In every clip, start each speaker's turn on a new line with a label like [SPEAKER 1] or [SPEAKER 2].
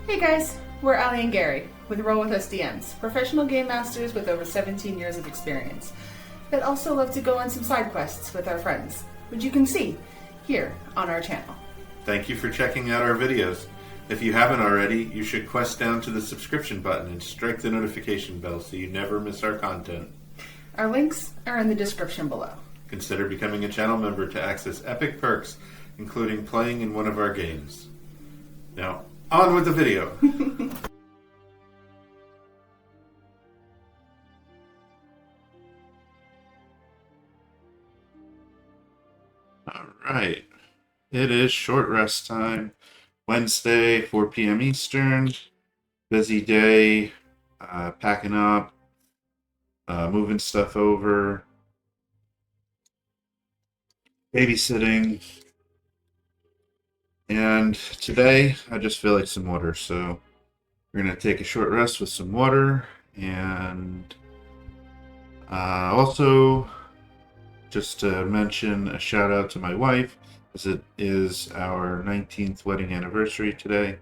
[SPEAKER 1] Hey guys, we're Ali and Gary with Roll With Us DMs, professional game masters with over 17 years of experience that also love to go on some side quests with our friends, which you can see here on our channel.
[SPEAKER 2] Thank you for checking out our videos. If you haven't already, you should quest down to the subscription button and strike the notification bell so you never miss our content.
[SPEAKER 1] Our links are in the description below.
[SPEAKER 2] Consider becoming a channel member to access epic perks, including playing in one of our games. Now, on with the video. All right. It is short rest time. Wednesday, 4 p.m. Eastern. Busy day. Packing up. Moving stuff over. Babysitting. And today, I just feel like some water. So we're going to take a short rest with some water. And also, just to mention a shout out to my wife, as it is our 19th wedding anniversary today.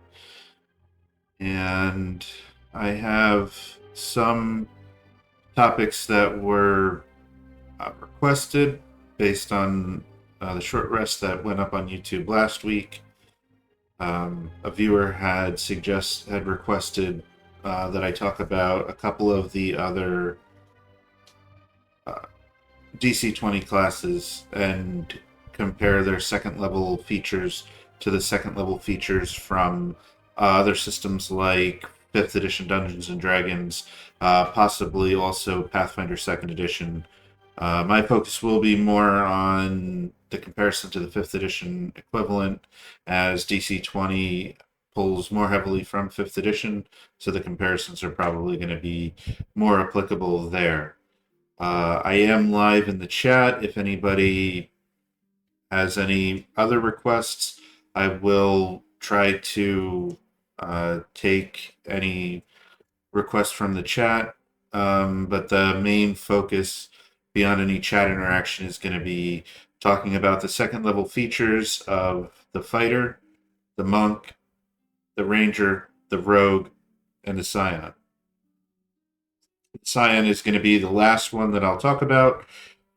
[SPEAKER 2] And I have some topics that were requested based on the short rest that went up on YouTube last week. A viewer had requested that I talk about a couple of the other DC20 classes and compare their second level features to the second level features from other systems like 5th edition Dungeons and Dragons, possibly also Pathfinder 2nd edition. My focus will be more on the comparison to the 5th edition equivalent, as DC20 pulls more heavily from 5th edition, so the comparisons are probably going to be more applicable there. I am live in the chat. If anybody has any other requests, I will try to take any requests from the chat, but the main focus beyond any chat interaction is going to be talking about the second level features of the fighter, the monk, the ranger, the rogue, and the scion. Scion is going to be the last one that I'll talk about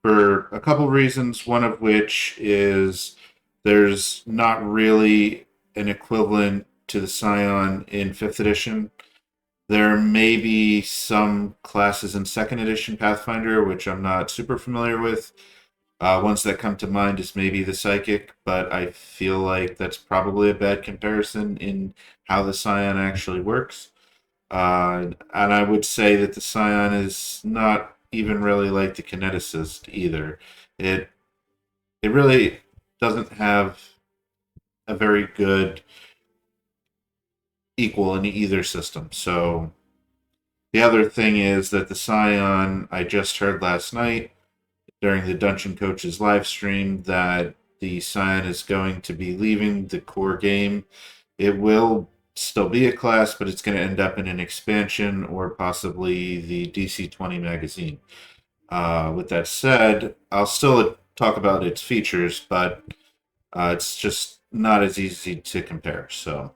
[SPEAKER 2] for a couple reasons, one of which is there's not really an equivalent to the Scion in 5th edition. There may be some classes in 2nd edition Pathfinder, which I'm not super familiar with. Ones that come to mind is maybe the Psychic, but I feel like that's probably a bad comparison in how the Scion actually works. And I would say that the Scion is not even really like the Kineticist either. It really doesn't have a very good equal in either system. So the other thing is that the Scion, I just heard last night during the Dungeon Coach's live stream that the Scion is going to be leaving the core game. It will still be a class, but it's going to end up in an expansion or possibly the DC20 magazine. With that said, I'll still talk about its features, but it's just not as easy to compare. So,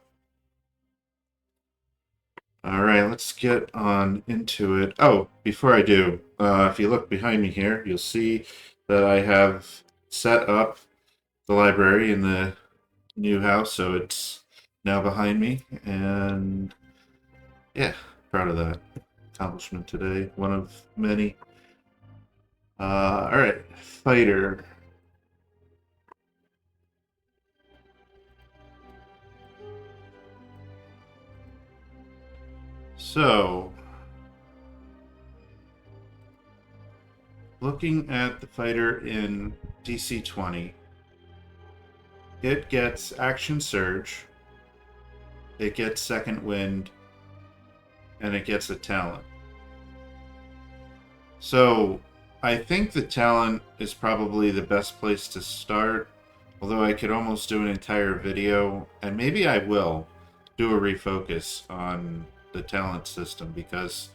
[SPEAKER 2] all right, let's get on into it. Oh, before I do, if you look behind me here, you'll see that I have set up the library in the new house, so it's now behind me, and yeah, proud of that accomplishment today. One of many. All right, fighter. So, looking at the fighter in DC20, it gets Action Surge, it gets Second Wind, and it gets a talent. So, I think the talent is probably the best place to start, although I could almost do an entire video, and maybe I will do a refocus on the talent system, because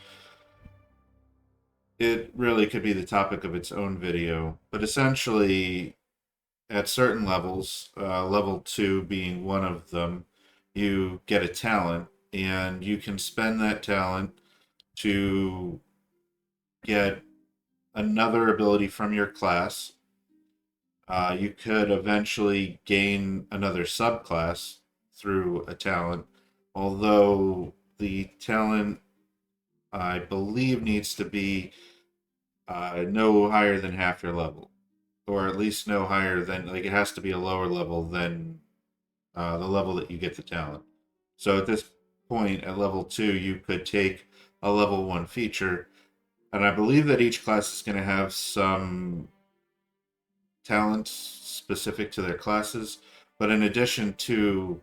[SPEAKER 2] it really could be the topic of its own video. But essentially, at certain levels, level 2 being one of them, you get a talent, and you can spend that talent to get another ability from your class. You could eventually gain another subclass through a talent, although the talent, I believe, needs to be no higher than half your level, or at least no higher than, like, it has to be a lower level than the level that you get the talent. So at this point, at level 2, you could take a level 1 feature, and I believe that each class is going to have some talents specific to their classes. But in addition to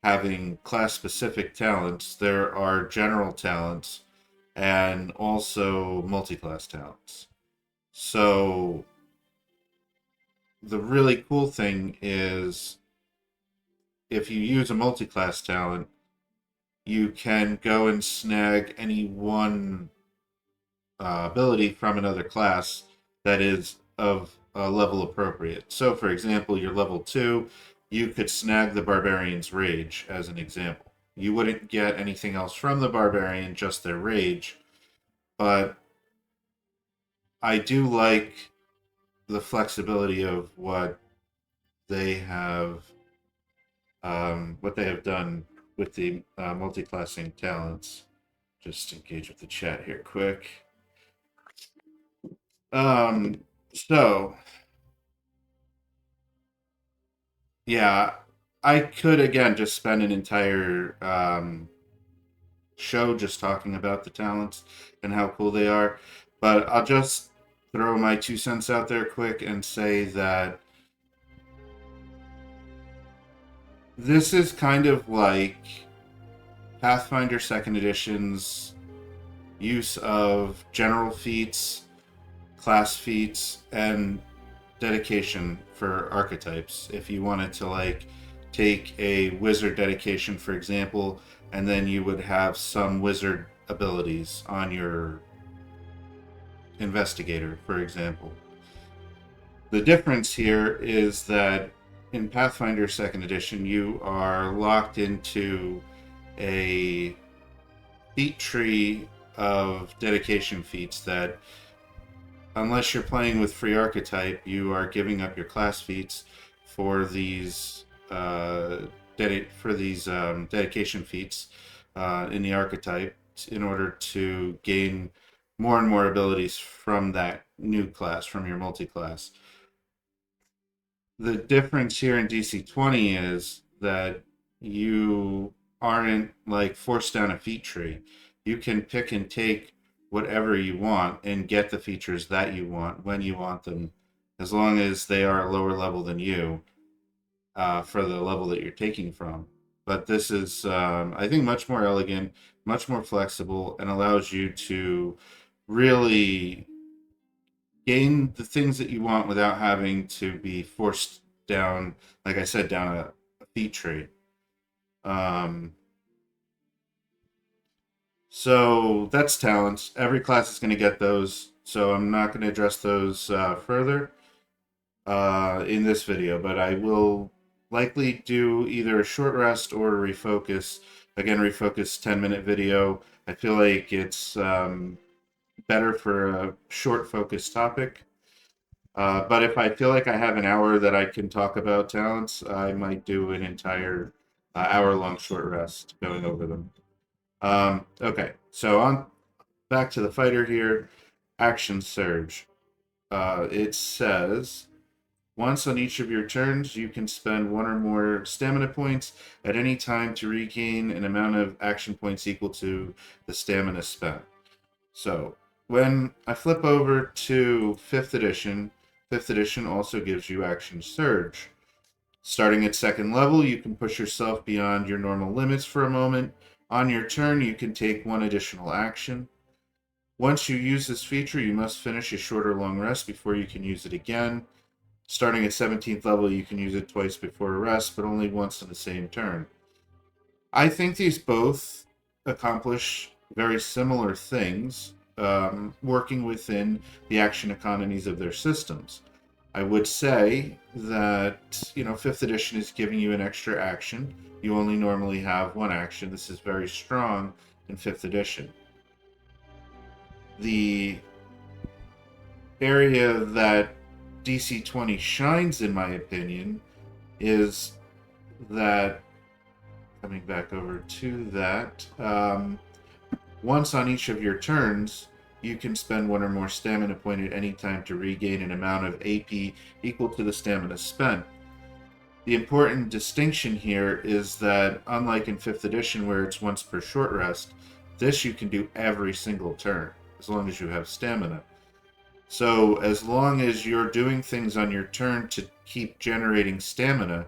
[SPEAKER 2] having class specific talents, there are general talents and also multi class talents. So the really cool thing is if you use a multi class talent, you can go and snag any one ability from another class that is of a level appropriate. So, for example, you're level 2, you could snag the Barbarian's Rage as an example. You wouldn't get anything else from the Barbarian, just their Rage, but I do like the flexibility of they have what they have done with the multi-classing talents. Just engage with the chat here quick. So yeah, I could again just spend an entire show just talking about the talents and how cool they are, but I'll just throw my 2 cents out there quick and say that this is kind of like Pathfinder Second Edition's use of general feats, class feats, and dedication for archetypes. If you wanted to, like, take a wizard dedication, for example, and then you would have some wizard abilities on your investigator, for example. The difference here is that in Pathfinder Second Edition, you are locked into a feat tree of dedication feats that, unless you're playing with free archetype, you are giving up your class feats for these dedication feats in the archetype in order to gain more and more abilities from that new class, from your multi-class. The difference here in DC20 is that you aren't, like, forced down a feat tree. You can pick and take whatever you want and get the features that you want when you want them, as long as they are a lower level than you for the level that you're taking from. But this is, I think, much more elegant, much more flexible, and allows you to really gain the things that you want without having to be forced down, like I said, down a feat tree. So that's talents. Every class is going to get those, so I'm not going to address those further in this video, but I will likely do either a short rest or a refocus. Again, refocus 10-minute video. I feel like it's better for a short focus topic. But if I feel like I have an hour that I can talk about talents, I might do an entire hour-long short rest going over them. Okay, so on back to the fighter here. Action Surge. It says, once on each of your turns, you can spend 1 or more stamina points at any time to regain an amount of action points equal to the stamina spent. So when I flip over to 5th edition, 5th edition also gives you Action Surge. Starting at 2nd level, you can push yourself beyond your normal limits for a moment. On your turn, you can take 1 additional action. Once you use this feature, you must finish a short or long rest before you can use it again. Starting at 17th level, you can use it twice before a rest, but only once in the same turn. I think these both accomplish very similar things, working within the action economies of their systems. I would say that, 5th edition is giving you an extra action. You only normally have one action. This is very strong in 5th edition. The area that DC20 shines, in my opinion, is that, coming back over to that, once on each of your turns, you can spend one or more stamina point at any time to regain an amount of AP equal to the stamina spent. The important distinction here is that, unlike in 5th edition where it's once per short rest, this you can do every single turn, as long as you have stamina. So as long as you're doing things on your turn to keep generating stamina,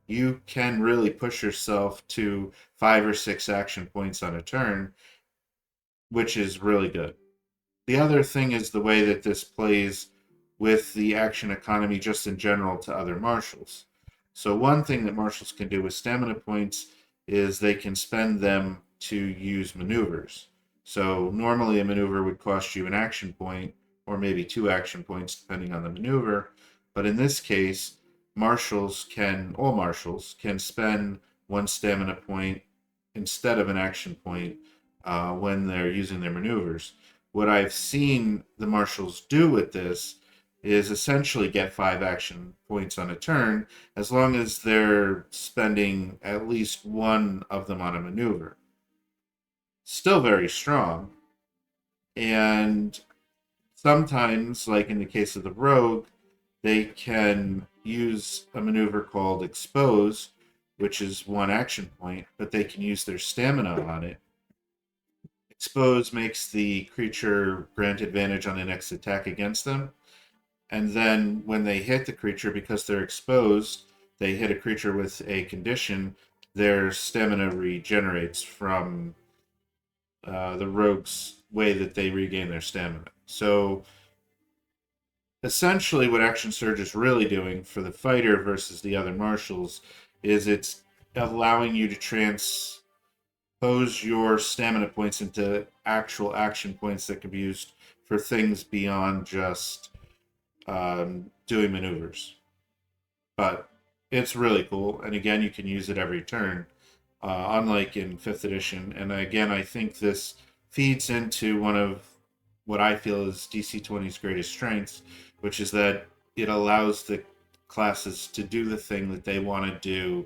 [SPEAKER 2] you can really push yourself to 5 or 6 action points on a turn, which is really good. The other thing is the way that this plays with the action economy just in general to other martials. So one thing that martials can do with stamina points is they can spend them to use maneuvers. So normally a maneuver would cost you an action point or maybe 2 action points depending on the maneuver. But in this case, all martials can spend 1 stamina point instead of an action point when they're using their maneuvers. What I've seen the marshals do with this is essentially get 5 action points on a turn as long as they're spending at least one of them on a maneuver. Still very strong. And sometimes, like in the case of the rogue, they can use a maneuver called expose, which is 1 action point, but they can use their stamina on it. Expose makes the creature grant advantage on the next attack against them. And then when they hit the creature, because they're exposed, they hit a creature with a condition, their stamina regenerates from the rogue's way that they regain their stamina. So essentially what Action Surge is really doing for the fighter versus the other martials is it's allowing you to transpose your stamina points into actual action points that can be used for things beyond just doing maneuvers. But it's really cool, and again, you can use it every turn, unlike in 5th edition. And again, I think this feeds into one of what I feel is DC20's greatest strengths, which is that it allows the classes to do the thing that they want to do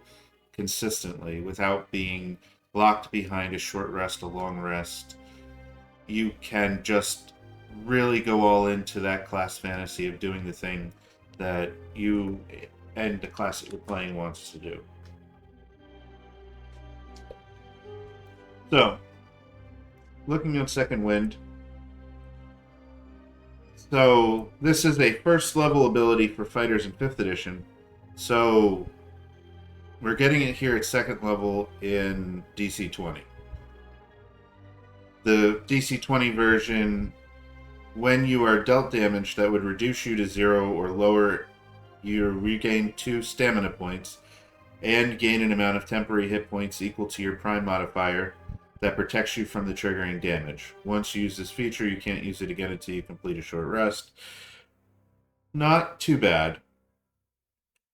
[SPEAKER 2] consistently without being locked behind a short rest, a long rest. You can just really go all into that class fantasy of doing the thing that you and the class that you're playing wants to do. So, looking at Second Wind. So, this is a first level ability for fighters in 5th edition. So, we're getting it here at 2nd level in DC20. The DC20 version, when you are dealt damage that would reduce you to 0 or lower, you regain 2 stamina points and gain an amount of temporary hit points equal to your prime modifier that protects you from the triggering damage. Once you use this feature, you can't use it again until you complete a short rest. Not too bad.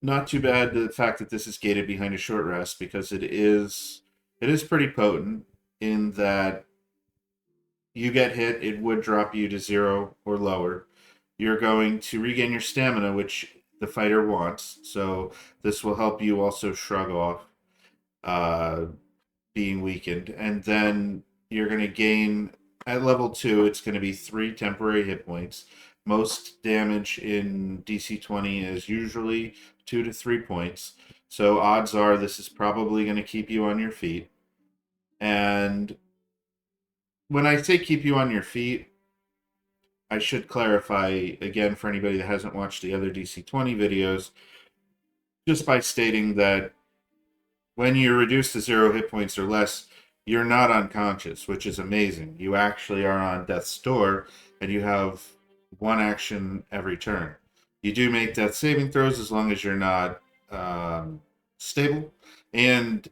[SPEAKER 2] Not too bad the fact that this is gated behind a short rest, because it is pretty potent in that you get hit, it would drop you to 0 or lower. You're going to regain your stamina, which the fighter wants, so this will help you also shrug off being weakened. And then you're going to gain, at level 2, it's going to be 3 temporary hit points. Most damage in DC20 is usually 2 to 3 points, so odds are this is probably going to keep you on your feet. And when I say keep you on your feet, I should clarify again for anybody that hasn't watched the other DC20 videos, just by stating that when you're reduced to 0 hit points or less, you're not unconscious, which is amazing. You actually are on death's door, and you have 1 action every turn. You do make death saving throws as long as you're not stable, and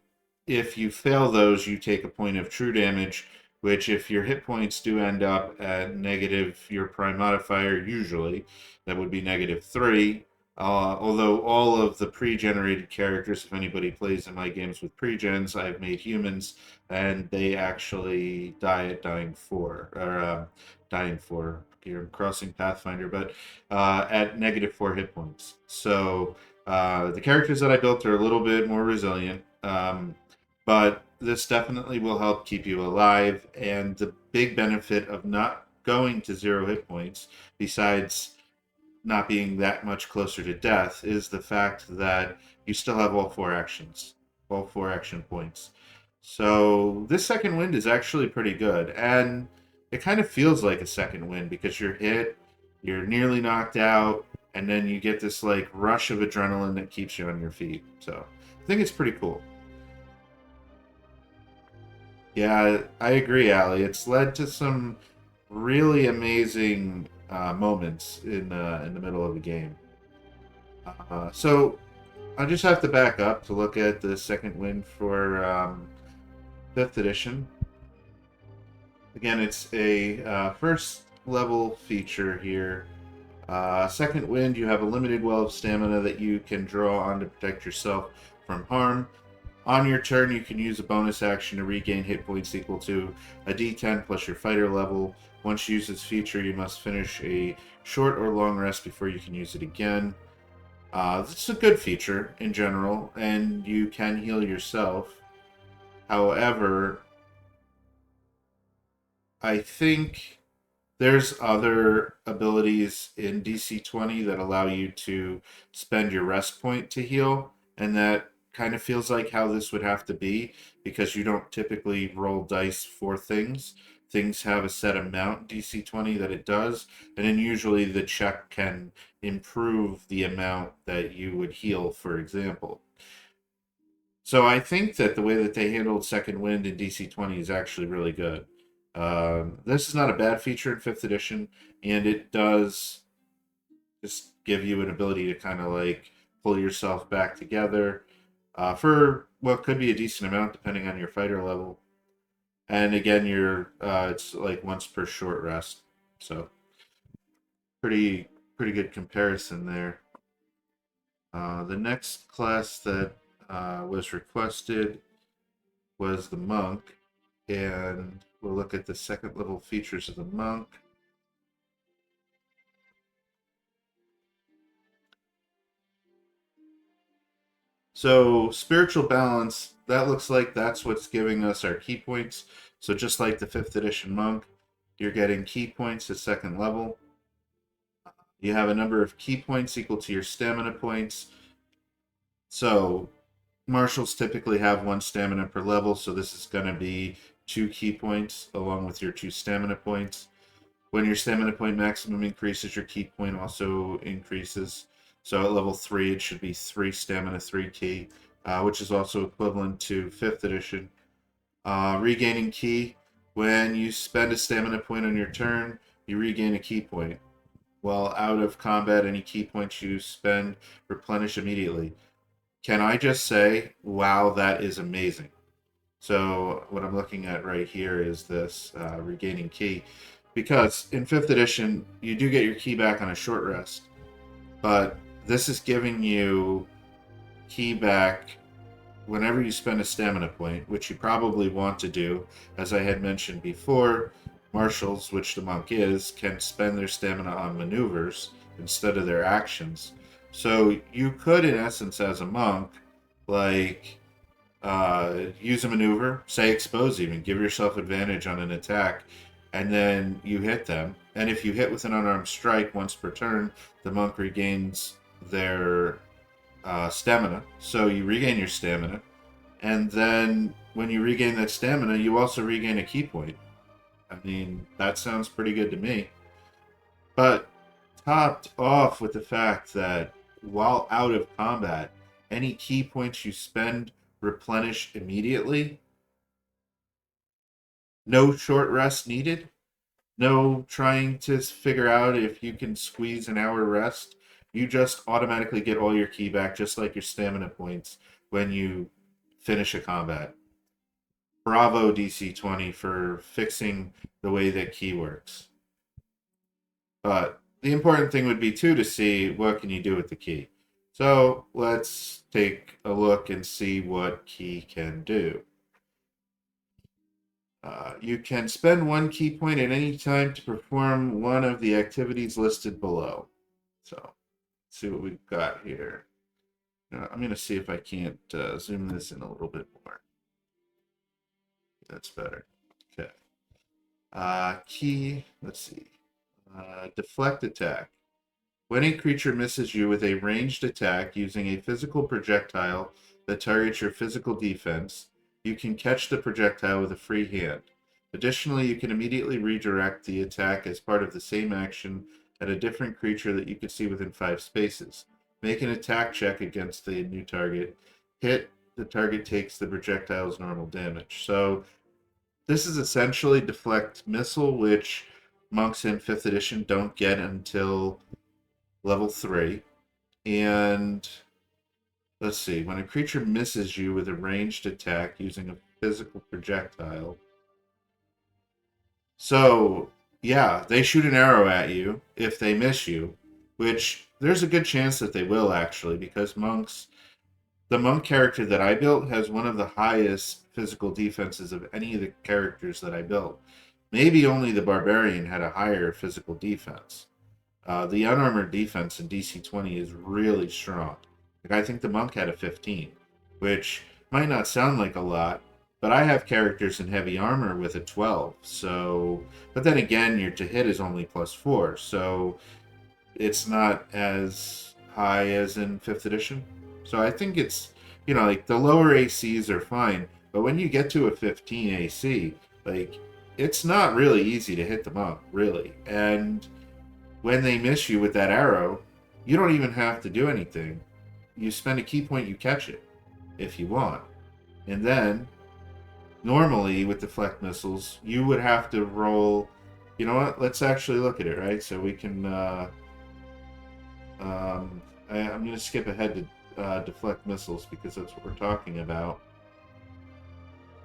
[SPEAKER 2] if you fail those, you take a point of true damage, which if your hit points do end up at negative your prime modifier, usually, that would be -3, Although all of the pre-generated characters, if anybody plays in my games with pre-gens, I've made humans, and they actually die at dying four, or dying four. You're crossing Pathfinder, but at -4 hit points. So the characters that I built are a little bit more resilient, but this definitely will help keep you alive. And the big benefit of not going to 0 hit points, besides not being that much closer to death, is the fact that you still have all four action points. So this second wind is actually pretty good, and it kind of feels like a second wind because you're hit, you're nearly knocked out, and then you get this like rush of adrenaline that keeps you on your feet. So I think it's pretty cool. Yeah, I agree, Allie. It's led to some really amazing moments in the middle of the game. So I just have to back up to look at the second win for fifth edition. Again, it's a first level feature here. Second wind, you have a limited well of stamina that you can draw on to protect yourself from harm. On your turn, you can use a bonus action to regain hit points equal to a d10 plus your fighter level. Once you use this feature, you must finish a short or long rest before you can use it again. This is a good feature in general, and you can heal yourself. However, I think there's other abilities in DC20 that allow you to spend your rest point to heal, and that kind of feels like how this would have to be because you don't typically roll dice for things. Things have a set amount DC20 that it does, and then usually the check can improve the amount that you would heal, for example. So I think that the way that they handled Second Wind in DC20 is actually really good. This is not a bad feature in fifth edition, and it does just give you an ability to kind of like pull yourself back together for what could be a decent amount depending on your fighter level. And again, it's like once per short rest, so pretty good comparison there. The next class that was requested was the monk, and we'll look at the second level features of the monk. So spiritual balance, that looks like that's what's giving us our key points. So just like the fifth edition monk, you're getting key points at second level. You have a number of key points equal to your stamina points. So marshals typically have 1 stamina per level, so this is going to be 2 key points along with your 2 stamina points. When your stamina point maximum increases, your key point also increases. So at level 3, it should be 3 stamina, 3 key, which is also equivalent to 5th edition. Regaining key. When you spend a stamina point on your turn, you regain a key point. While out of combat, any key points you spend replenish immediately. Can I just say, wow, that is amazing. So what I'm looking at right here is this regaining key. Because in 5th edition, you do get your key back on a short rest. But this is giving you key back whenever you spend a stamina point, which you probably want to do. As I had mentioned before, marshals, which the monk is, can spend their stamina on maneuvers instead of their actions. So you could, in essence, as a monk, like use a maneuver, say expose even, give yourself advantage on an attack, and then you hit them. And if you hit with an unarmed strike once per turn, the monk regains their stamina. So you regain your stamina, and then when you regain that stamina, you also regain a key point. I mean, that sounds pretty good to me. But topped off with the fact that while out of combat, any key points you spend replenish immediately. No short rest needed. No trying to figure out if you can squeeze an hour rest. You just automatically get all your key back, just like your stamina points when you finish a combat. Bravo, DC20, for fixing the way that key works. But the important thing would be too to see what can you do with the key. So let's take a look and see what key can do. You can spend one key point at any time to perform one of the activities listed below. So let's see what we've got here. I'm going to see if I can't zoom this in a little bit more. That's better. Okay. Key, let's see. Deflect attack. When a creature misses you with a ranged attack using a physical projectile that targets your physical defense, you can catch the projectile with a free hand. Additionally, you can immediately redirect the attack as part of the same action at a different creature that you can see within 5 spaces. Make an attack check against the new target. Hit, the target takes the projectile's normal damage. So this is essentially Deflect Missile, which monks in 5th edition don't get until level 3. And let's see, when a creature misses you with a ranged attack using a physical projectile. So, yeah, they shoot an arrow at you if they miss you, which there's a good chance that they will actually, because the monk character that I built has one of the highest physical defenses of any of the characters that I built. Maybe only the barbarian had a higher physical defense. The unarmored defense in DC20 is really strong. Like, I think the monk had a 15, which might not sound like a lot, but I have characters in heavy armor with a 12. So, but then again, your to hit is only +4, so it's not as high as in 5th edition. So I think it's, like the lower ACs are fine, but when you get to a 15 AC, like, it's not really easy to hit the monk, really. And when they miss you with that arrow, you don't even have to do anything. You spend a key point, you catch it, if you want. And then, normally with deflect missiles, you would have to roll... You know what? Let's actually look at it, right? So we can... I'm going to skip ahead to deflect missiles, because that's what we're talking about.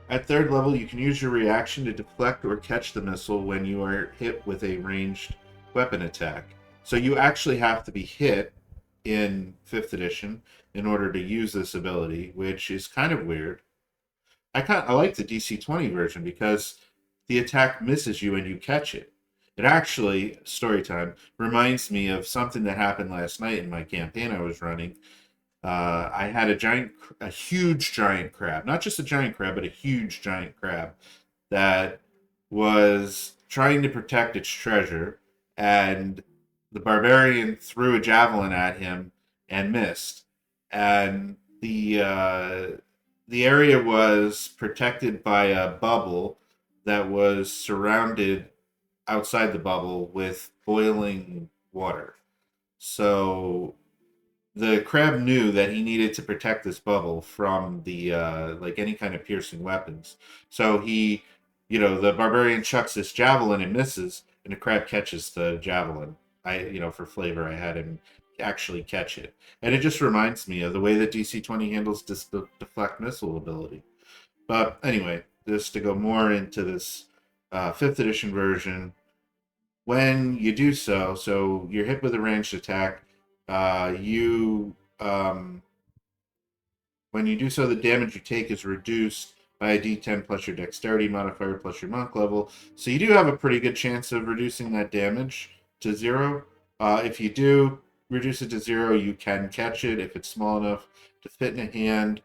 [SPEAKER 2] At 3rd level, you can use your reaction to deflect or catch the missile when you are hit with a ranged weapon attack. So you actually have to be hit in 5th edition in order to use this ability, which is kind of weird. I like the DC20 version because the attack misses you and you catch it. It actually, story time, reminds me of something that happened last night in my campaign I was running. I had a huge giant crab, not just a giant crab, but a huge giant crab that was trying to protect its treasure, and the barbarian threw a javelin at him and missed. And the area was protected by a bubble that was surrounded outside the bubble with boiling water. So the crab knew that he needed to protect this bubble from the like any kind of piercing weapons. So he, the barbarian chucks this javelin and misses, and the crab catches the javelin. For flavor, I had him actually catch it, and it just reminds me of the way that DC20 handles this deflect missile ability. But anyway, just to go more into this 5th edition version, when you do so you're hit with a ranged attack. When you do so, the damage you take is reduced by a d10 plus your dexterity modifier plus your monk level. So you do have a pretty good chance of reducing that damage to 0. If you do reduce it to 0, you can catch it if it's small enough to fit in a hand.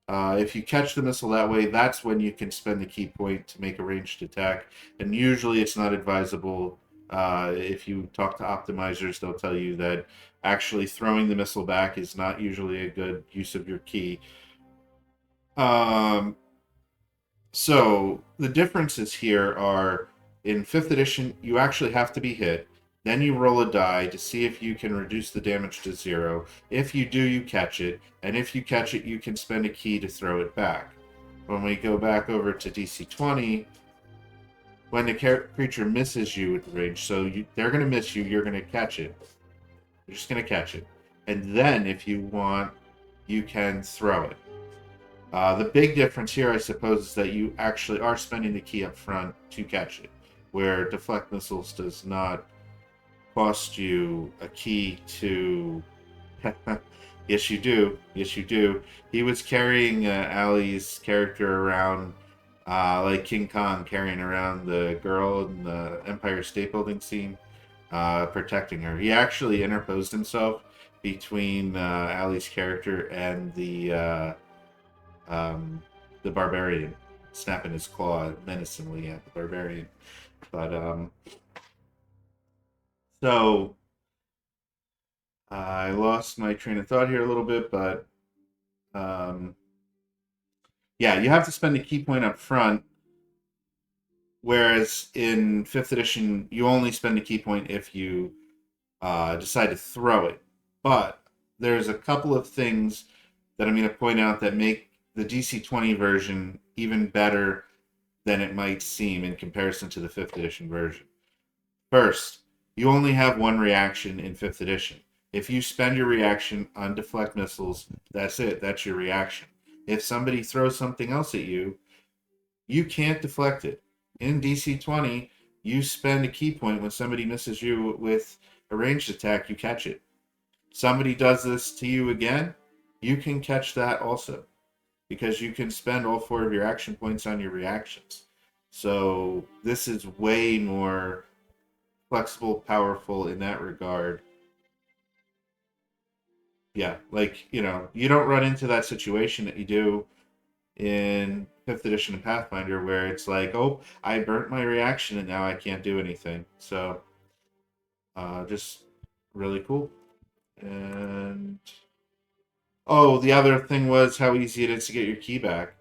[SPEAKER 2] If you catch the missile that way, that's when you can spend the key point to make a ranged attack. And usually it's not advisable. If you talk to optimizers, they'll tell you that actually throwing the missile back is not usually a good use of your key. So the differences here are, in 5th edition, you actually have to be hit. Then you roll a die to see if you can reduce the damage to 0. If you do, you catch it. And if you catch it, you can spend a key to throw it back. When we go back over to DC20, when the creature misses you with range, so they're going to miss you, you're going to catch it. You're just going to catch it. And then, if you want, you can throw it. The big difference here, I suppose, is that you actually are spending the key up front to catch it, where deflect missiles does not cost you a key to. Yes, you do. Yes, you do. He was carrying Allie's character around, like King Kong carrying around the girl in the Empire State Building scene, protecting her. He actually interposed himself between Allie's character and the barbarian, snapping his claw menacingly at the barbarian. But so I lost my train of thought here a little bit, but um, yeah, you have to spend a key point up front, whereas in 5th edition, you only spend a key point if you decide to throw it. But there's a couple of things that I'm going to point out that make the DC20 version even better than it might seem in comparison to the 5th edition version. First, you only have one reaction in 5th edition. If you spend your reaction on deflect missiles, that's it. That's your reaction. If somebody throws something else at you, you can't deflect it. In DC20, you spend a key point when somebody misses you with a ranged attack, you catch it. Somebody does this to you again, you can catch that also, because you can spend all 4 of your action points on your reactions. So this is way more flexible, powerful in that regard. Yeah, like, you don't run into that situation that you do in 5th edition of Pathfinder where it's like, oh, I burnt my reaction and now I can't do anything. So, just really cool. And, oh, the other thing was how easy it is to get your key back.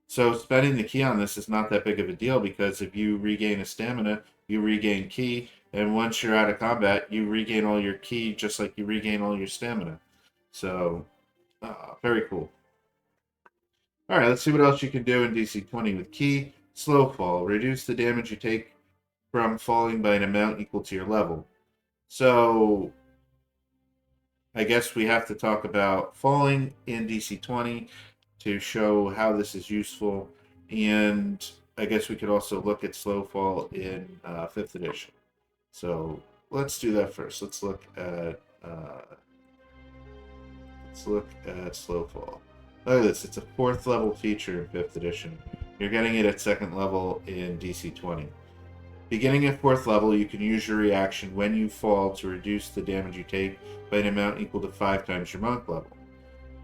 [SPEAKER 2] So spending the key on this is not that big of a deal because if you regain a stamina, you regain key, and once you're out of combat, you regain all your key just like you regain all your stamina. So, very cool. All right, let's see what else you can do in DC20 with key. Slow fall. Reduce the damage you take from falling by an amount equal to your level. So, I guess we have to talk about falling in DC20 to show how this is useful. And I guess we could also look at slow fall in 5th edition. So let's do that first. Let's look at slow fall. Look at this. It's a 4th level feature in 5th edition. You're getting it at 2nd level in DC20. Beginning at 4th level, you can use your reaction when you fall to reduce the damage you take by an amount equal to 5 times your monk level.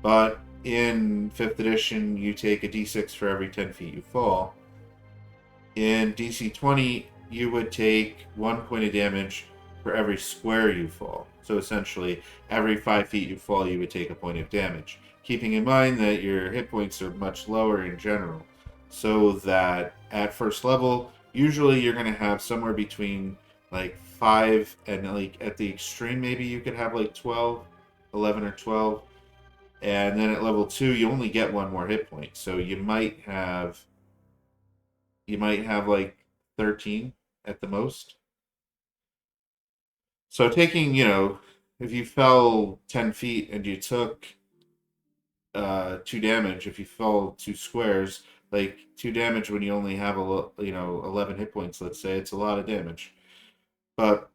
[SPEAKER 2] But in 5th edition, you take a d6 for every 10 feet you fall. In DC20, you would take 1 point of damage for every square you fall. So essentially, every 5 feet you fall, you would take a point of damage. Keeping in mind that your hit points are much lower in general. So that at 1st level, usually you're going to have somewhere between like 5 and like at the extreme, maybe you could have like 12, 11 or 12. And then at level 2, you only get 1 more hit point. So you might have like 13 at the most. So taking, if you fell 10 feet and you took 2 damage, if you fell 2 squares, like 2 damage when you only have 11 hit points, let's say, it's a lot of damage. But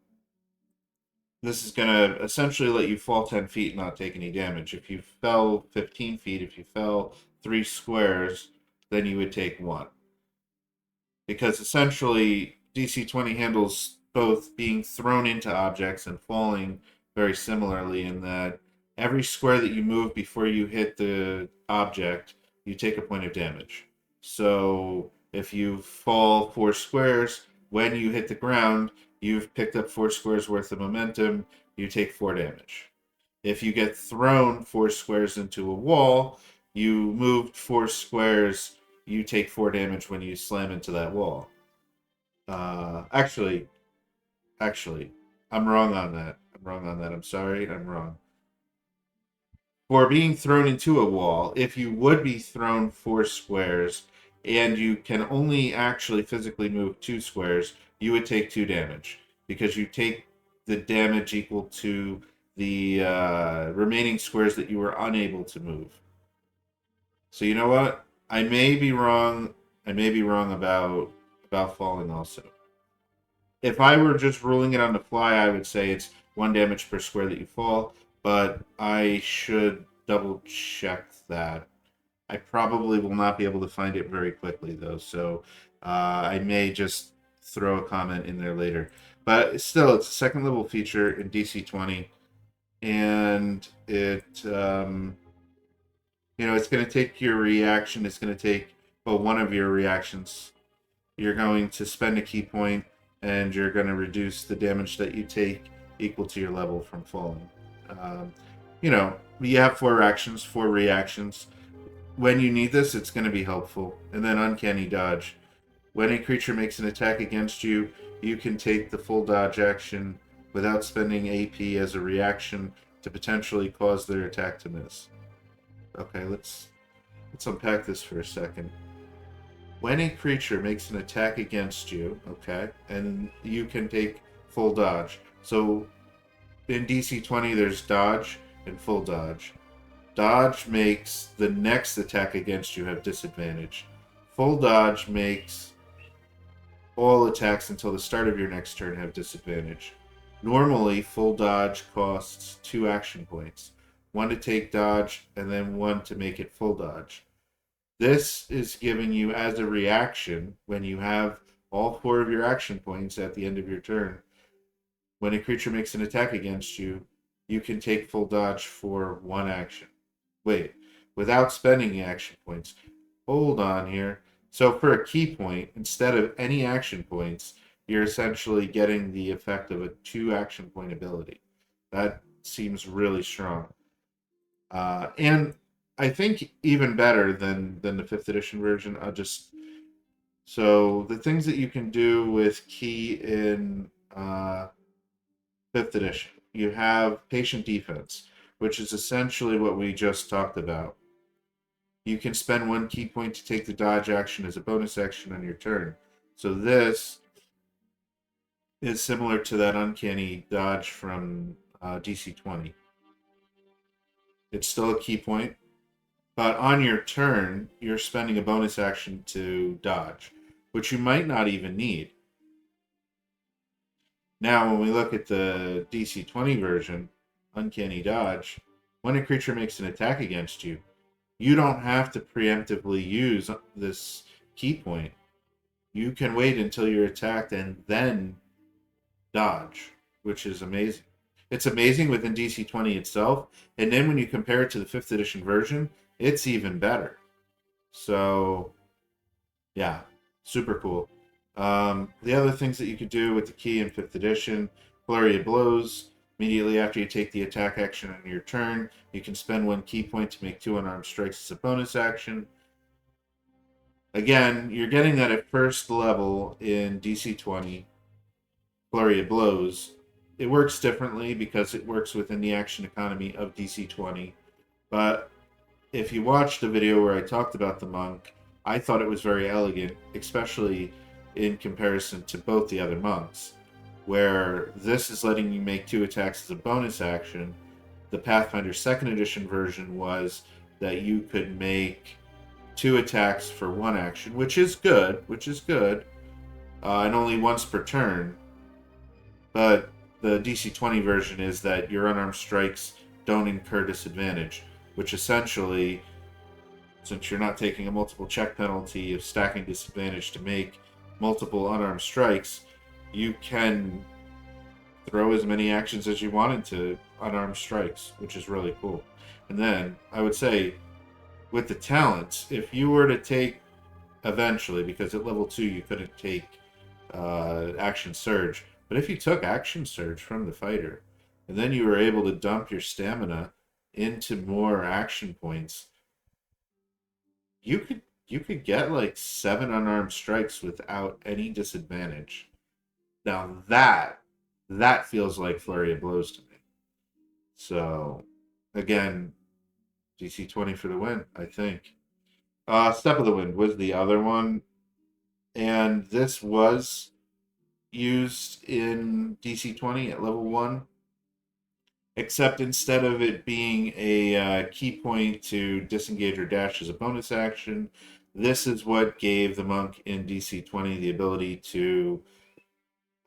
[SPEAKER 2] this is going to essentially let you fall 10 feet and not take any damage. If you fell 15 feet, if you fell 3 squares, then you would take 1. Because essentially, DC20 handles both being thrown into objects and falling very similarly in that every square that you move before you hit the object, you take a point of damage. So if you fall 4 squares, when you hit the ground, you've picked up 4 squares worth of momentum, you take 4 damage. If you get thrown 4 squares into a wall, you moved 4 squares, you take 4 damage when you slam into that wall. Actually, I'm wrong on that. I'm sorry, I'm wrong. For being thrown into a wall, if you would be thrown 4 squares and you can only actually physically move 2 squares, you would take 2 damage because you take the damage equal to the remaining squares that you were unable to move. So you know what? I may be wrong. I may be wrong about falling also. if I were just ruling it on the fly, I would say it's 1 damage per square that you fall, but I should double check that. I probably will not be able to find it very quickly, though, so I may just throw a comment in there later. But still, it's a second level feature in DC20, and it's going to take your reaction. It's going to take, well, one of your reactions. You're going to spend a key point, and you're going to reduce the damage that you take equal to your level from falling. Um, you have 4 reactions. When you need this, it's going to be helpful. And then Uncanny Dodge. When a creature makes an attack against you, you can take the full dodge action without spending AP as a reaction to potentially cause their attack to miss. Okay, let's unpack this for a second. When a creature makes an attack against you, okay, and you can take full dodge. So in DC20, there's dodge and full dodge. Dodge makes the next attack against you have disadvantage. Full dodge makes all attacks until the start of your next turn have disadvantage. Normally, full dodge costs 2 action points. 1 to take dodge, and then 1 to make it full dodge. This is giving you as a reaction when you have all 4 of your action points at the end of your turn. When a creature makes an attack against you, you can take full dodge for 1 action. Wait, without spending the action points. Hold on here. So for a key point, instead of any action points, you're essentially getting the effect of a 2 action point ability. That seems really strong. And I think even better than the 5th edition version. So the things that you can do with key in 5th edition. You have patient defense, which is essentially what we just talked about. You can spend 1 key point to take the dodge action as a bonus action on your turn. So this is similar to that uncanny dodge from DC20. It's still a key point, but on your turn, you're spending a bonus action to dodge, which you might not even need. Now, when we look at the DC20 version, Uncanny Dodge, when a creature makes an attack against you, you don't have to preemptively use this key point. You can wait until you're attacked and then dodge, which is amazing. It's amazing within DC20 itself, and then when you compare it to the 5th edition version, it's even better. So, yeah, super cool. The other things that you could do with the key in 5th edition, Flurry of Blows. Immediately after you take the attack action on your turn, you can spend 1 key point to make 2 unarmed strikes as a bonus action. Again, you're getting that at first level in DC20, Flurry of Blows. It works differently because it works within the action economy of DC20. But if you watched the video where I talked about the monk, I thought it was very elegant, especially in comparison to both the other monks, where this is letting you make 2 attacks as a bonus action. The Pathfinder 2nd edition version was that you could make 2 attacks for 1 action, which is good, and only once per turn. But the DC20 version is that your unarmed strikes don't incur disadvantage, which essentially, since you're not taking a multiple check penalty of stacking disadvantage to make multiple unarmed strikes, you can throw as many actions as you want into unarmed strikes, which is really cool. And then I would say with the talents, if you were to take eventually, because at level 2 you couldn't take Action Surge, but if you took Action Surge from the fighter, and then you were able to dump your stamina into more action points, you could get like 7 unarmed strikes without any disadvantage. Now that feels like Flurry of Blows to me. So again, DC20 for the win, I think. Step of the Wind was the other one, and this was used in DC20 at level 1, except instead of it being a key point to disengage or dash as a bonus action, this is what gave the monk in DC20 the ability to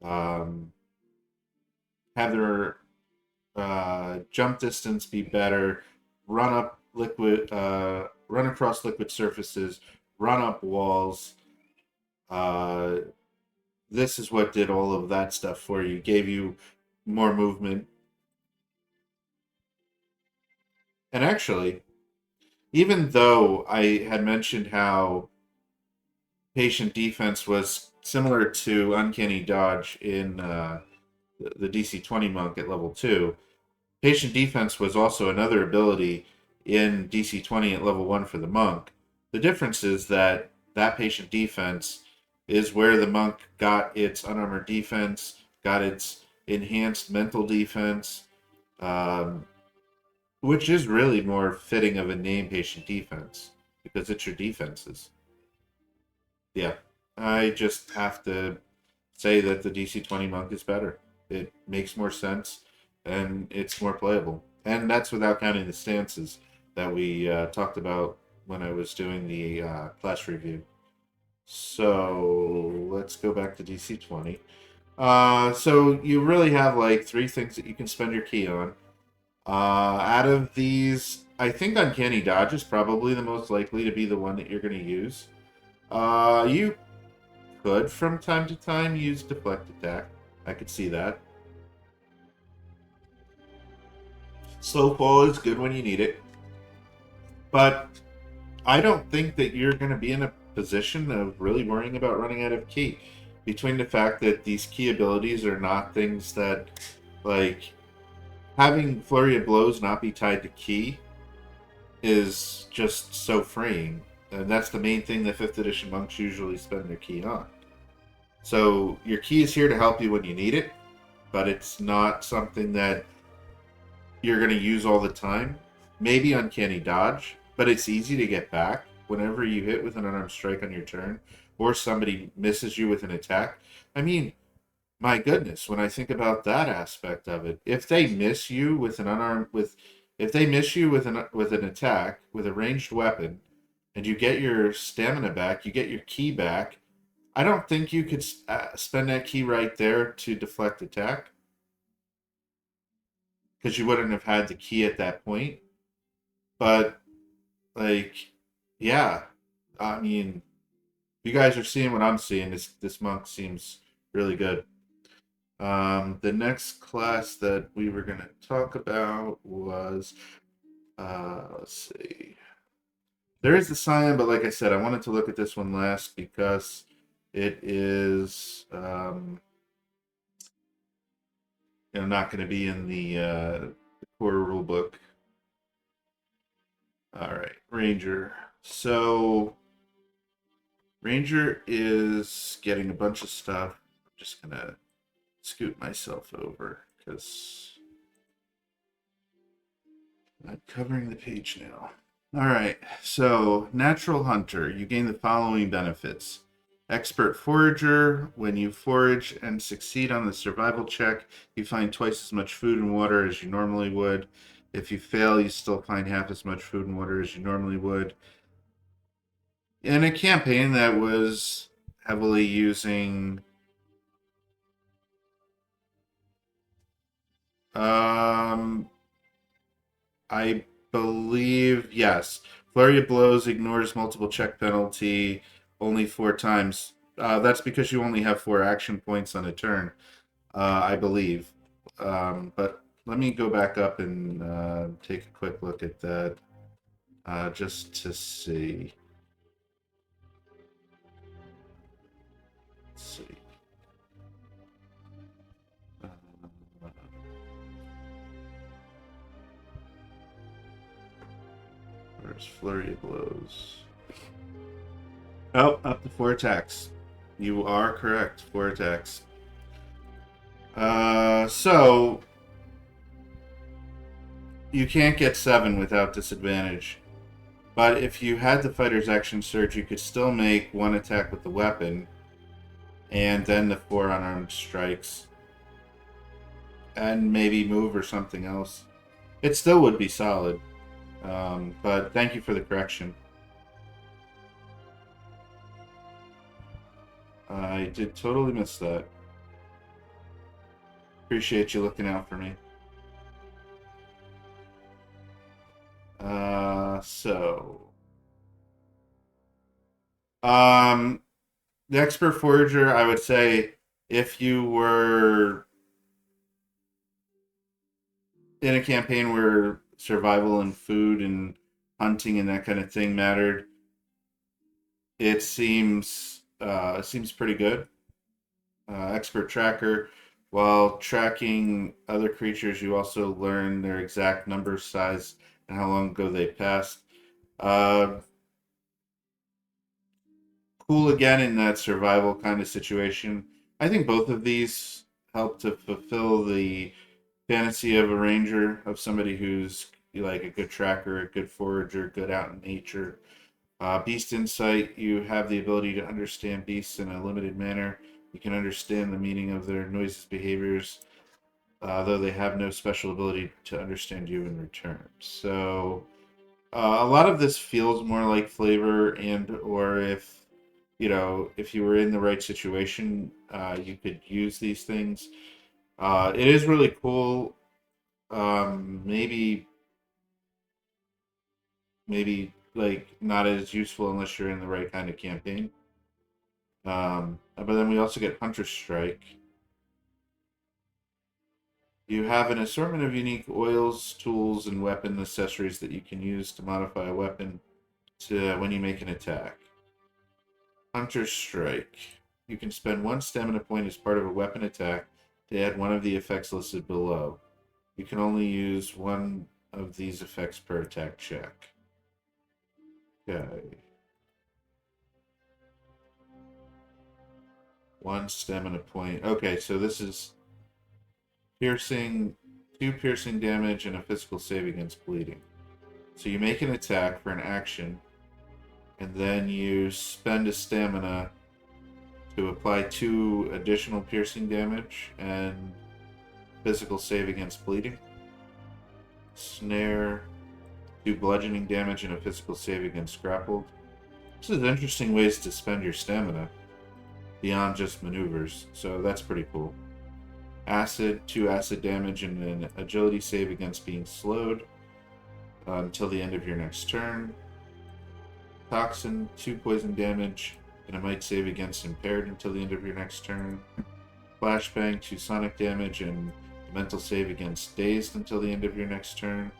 [SPEAKER 2] um, have their jump distance be better, run across liquid surfaces, run up walls. Uh, this is what did all of that stuff for you, gave you more movement. And actually, even though I had mentioned how patient defense was similar to uncanny dodge in the DC20 monk at level 2, patient defense was also another ability in DC20 at level 1 for the monk. The difference is that patient defense is where the monk got its unarmored defense, got its enhanced mental defense, um, which is really more fitting of a name, patient defense, because it's your defenses. Yeah, I just have to say that the DC20 monk is better. It makes more sense, and it's more playable. And that's without counting the stances that we talked about when I was doing the class review. So let's go back to DC20. So you really have like 3 things that you can spend your key on. Out of these, I think Uncanny Dodge is probably the most likely to be the one that you're going to use. You could, from time to time, use Deflect Attack. I could see that. Slow Pull is good when you need it. But I don't think that you're going to be in a position of really worrying about running out of key. Between the fact that these key abilities are not things that, like, having Flurry of Blows not be tied to key is just so freeing. And that's the main thing that 5th edition monks usually spend their key on. So your key is here to help you when you need it, but it's not something that you're going to use all the time. Maybe Uncanny Dodge, but it's easy to get back whenever you hit with an unarmed strike on your turn, or somebody misses you with an attack. I mean, my goodness, when I think about that aspect of it, if they miss you with an if they miss you with an attack with a ranged weapon, and you get your stamina back, you get your key back. I don't think you could spend that key right there to deflect attack, because you wouldn't have had the key at that point. But, like, yeah, I mean, you guys are seeing what I'm seeing. This monk seems really good. The next class that we were going to talk about was, let's see. There is the Scion, but like I said, I wanted to look at this one last because it is, not going to be in the core rule book. All right, Ranger. So Ranger is getting a bunch of stuff. I'm just going to scoot myself over because I'm covering the page now. All right, so Natural Hunter. You gain the following benefits. Expert Forager. When you forage and succeed on the survival check, you find twice as much food and water as you normally would. If you fail, you still find half as much food and water as you normally would. In a campaign that was heavily using I believe, yes. Flurry of Blows ignores multiple check penalty only 4 times. That's because you only have 4 action points on a turn, I believe. But let me go back up and take a quick look at that just to see. Let's see. Where's Flurry of Blows? Oh, up to 4 attacks. You are correct. 4 attacks. So you can't get 7 without disadvantage. But if you had the fighter's action surge, you could still make 1 attack with the weapon, and then the 4 unarmed strikes, and maybe move or something else. It still would be solid. But thank you for the correction. I did totally miss that. Appreciate you looking out for me. So, the expert forager, I would say, if you were in a campaign where survival and food and hunting and that kind of thing mattered, it seems pretty good. Expert tracker. While tracking other creatures, you also learn their exact number, size, and how long ago they passed. Uh, cool again in that survival kind of situation. I think both of these help to fulfill the fantasy of a ranger, of somebody who's like a good tracker, a good forager, good out in nature. Beast insight, you have the ability to understand beasts in a limited manner. You can understand the meaning of their noises, behaviors, though they have no special ability to understand you in return. So a lot of this feels more like flavor, and or if you were in the right situation, you could use these things. It is really cool. Maybe like not as useful unless you're in the right kind of campaign. But then we also get Hunter Strike. You have an assortment of unique oils, tools, and weapon accessories that you can use to modify a weapon to when you make an attack. Hunter Strike. You can spend one stamina point as part of a weapon attack to add one of the effects listed below. You can only use one of these effects per attack check. Okay. One stamina point. Okay, so this is piercing, 2 piercing damage, and a physical save against bleeding. So you make an attack for an action, and then you spend a stamina to apply 2 additional piercing damage and physical save against bleeding. Snare, 2 bludgeoning damage, and a physical save against grappled. This is interesting ways to spend your stamina beyond just maneuvers, so that's pretty cool. Acid, 2 acid damage, and an agility save against being slowed until the end of your next turn. Toxin, 2 poison damage, and a might save against impaired until the end of your next turn. Flashbang, 2 sonic damage, and a mental save against dazed until the end of your next turn.